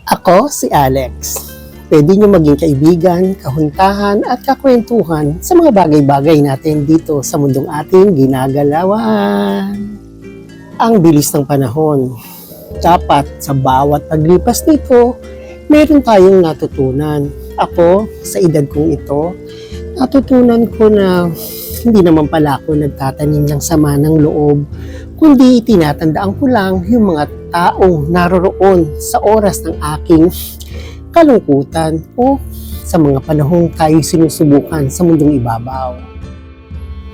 Ako si Alex. Pwede nyo maging kaibigan, kahuntahan at kakwentuhan sa mga bagay-bagay natin dito sa mundong ating ginagalawan. Ang bilis ng panahon. Dapat sa bawat paglipas nito, meron tayong natutunan. Ako, sa edad kong ito, natutunan ko na hindi naman pala ako nagtatanim ng sama ng loob, kundi tinatandaan ko lang yung mga taong naroroon sa oras ng aking kalungkutan o sa mga panahong tayo sinusubukan sa mundong ibabaw.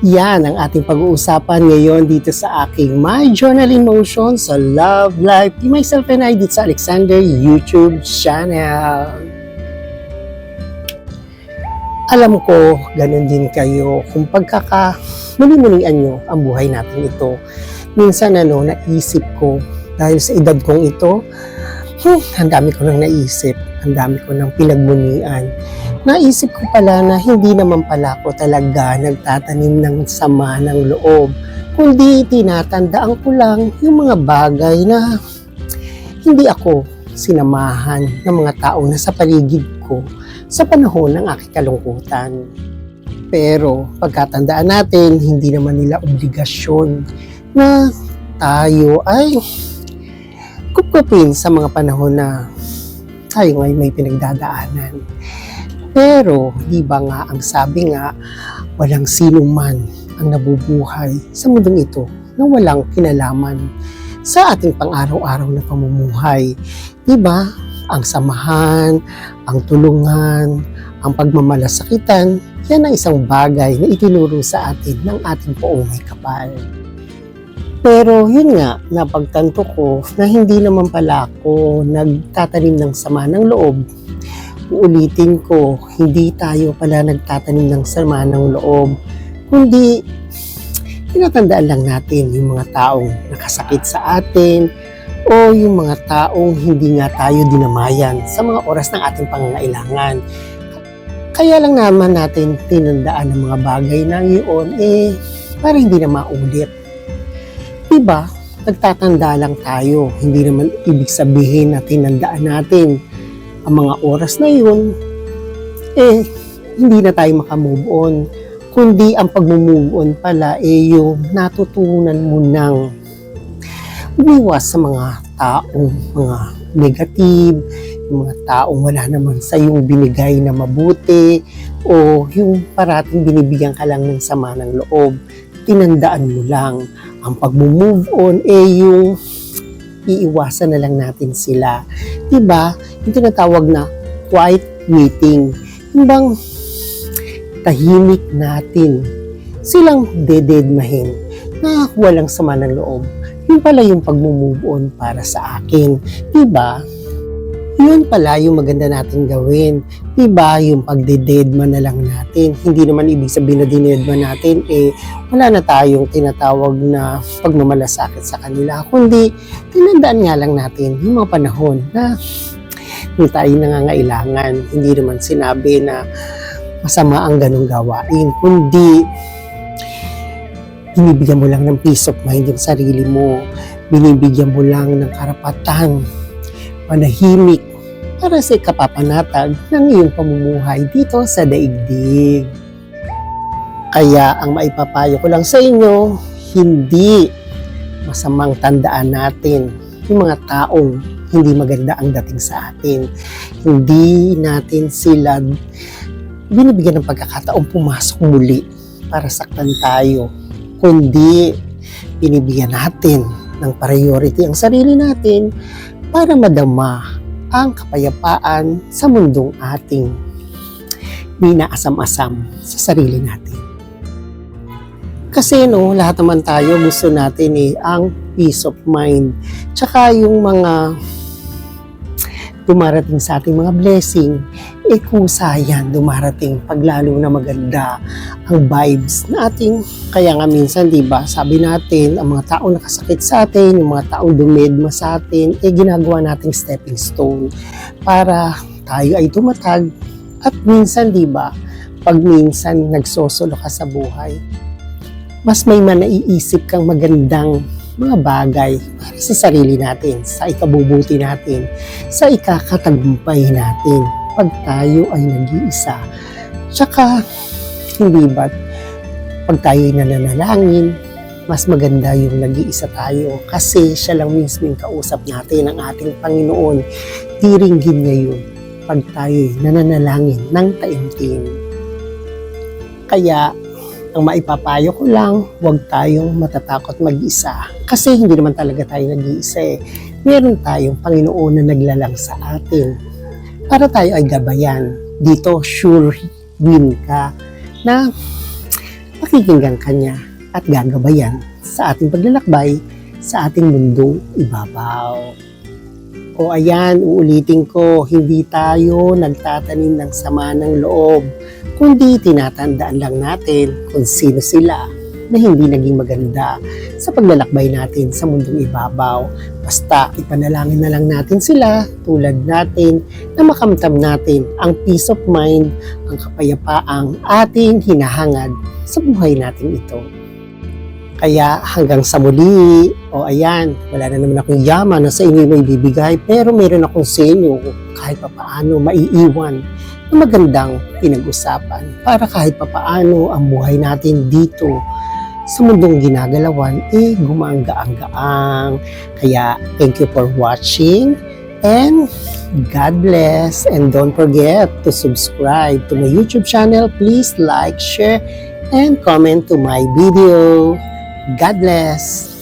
Yan ang ating pag-uusapan ngayon dito sa aking My Journal in Motion sa Love Life ni Myself and I dito sa Alexander YouTube channel. Alam ko, ganun din kayo kung muli-mulian nyo ang buhay natin ito. Minsan naisip ko, dahil sa edad kong ito, ang dami ko nang naisip, ang dami ko nang pinagmunian. Naisip ko pala na hindi naman pala ako talaga nagtatanim ng sama ng loob, kundi tinatandaan ko lang yung mga bagay na hindi ako sinamahan ng mga taong nasa paligid ko sa panahon ng aking kalungkutan. Pero pagkatandaan natin, hindi naman nila obligasyon na tayo ay kupkupin sa mga panahon na tayo ngayon may pinagdadaanan. Pero, di ba nga ang sabi nga, walang sino man ang nabubuhay sa mundong ito na walang kinalaman sa ating pang-araw-araw na pamumuhay. Di ba? Ang samahan, ang tulungan, ang pagmamalasakitan, yan ang isang bagay na itinuro sa atin ng ating poong may kapal. Pero yun nga, napagtanto ko na hindi naman pala ako nagtatanim ng sama ng loob. Uulitin ko, hindi tayo pala nagtatanim ng sama ng loob, kundi tinatandaan lang natin yung mga taong nakasakit sa atin o yung mga taong hindi nga tayo dinamayan sa mga oras ng ating pangangailangan. Kaya lang naman natin tinandaan ang mga bagay na iyon para hindi na maulit. Diba? Nagtatanda lang tayo. Hindi naman ibig sabihin na tinandaan natin ang mga oras na yun, hindi na tayo makamove on. Kundi ang pag-move on pala yung natutunan mo ng umiwas sa mga taong mga negative, yung mga taong wala naman sa yung binigay na mabuti o yung parating binibigyan ka lang ng sama ng loob. Tinandaan mo lang ang pag-move on yung iiwasan na lang natin sila. Diba? Yung tinatawag na quiet quitting. Yung bang tahimik natin silang dededmahin na walang sama ng loob. Yun pala yung pag-move on para sa akin. Diba? Yun pala yung maganda natin gawin. Diba? Yung pagdededma na lang natin. Hindi naman ibig sabihin na dinedma natin, wala na tayong tinatawag na pagmamalasakit sa kanila. Kundi, tinandaan nga lang natin yung mga panahon na hindi tayo nangangailangan. Hindi naman sinabi na masama ang ganong gawain. Kundi, binibigyan mo lang ng peace of mind yung sarili mo. Binibigyan mo lang ng karapatang manahimik para sa kapapanatag ng iyong pamumuhay dito sa daigdig. Kaya ang maipapayo ko lang sa inyo, hindi masamang tandaan natin yung mga taong hindi maganda ang dating sa atin. Hindi natin sila binibigyan ng pagkakataong pumasok muli para saktan tayo. Kundi binibigyan natin ng priority ang sarili natin para madama ang kapayapaan sa mundong ating minaasam-asam sa sarili natin. Kasi lahat naman tayo gusto natin ang peace of mind. Tsaka yung mga dumarating sa ating mga blessing, kusa yan dumarating pag lalo na maganda ang vibes na ating. Kaya nga minsan, diba, sabi natin, ang mga taong nakasakit sa atin, yung mga taong dumedma sa atin, ginagawa nating stepping stone para tayo ay tumatag. At minsan, diba, pag minsan nagsosolo ka sa buhay, mas may manaiisip kang magandang mga bagay para sa sarili natin, sa ikabubuti natin, sa ikakatagumpay natin pag tayo ay nag-iisa. Tsaka, hindi ba't pag tayo ay nananalangin, mas maganda yung nag-iisa tayo kasi siya lang mismo yung kausap natin ng ating Panginoon. Diringgin niya yun pag tayo ay nananalangin ng taimtim. Kaya, ang maipapayo ko lang, huwag tayong matatakot mag-isa. Kasi hindi naman talaga tayo nag-iisa eh. Meron tayong Panginoon na naglalang sa atin para tayo ay gabayan. Dito, sure win ka na pakikinggan ka niya at gagabayan sa ating paglalakbay sa ating mundong ibabaw. O ayan, uulitin ko, hindi tayo nagtatanim ng sama ng loob, kundi tinatandaan lang natin kung sino sila na hindi naging maganda sa paglalakbay natin sa mundong ibabaw. Basta ipanalangin na lang natin sila tulad natin na makamtam natin ang peace of mind, ang kapayapaang ating hinahangad sa buhay natin ito. Kaya hanggang sa muli, o ayan, wala na naman akong yaman na sa inyo may bibigay, pero meron akong sa inyo kahit papaano maiiwan na magandang pinag-usapan para kahit papaano ang buhay natin dito sa mundong ginagalawan gumaang-gaang. Kaya thank you for watching and God bless, and don't forget to subscribe to my YouTube channel. Please like, share, and comment to my video. God bless.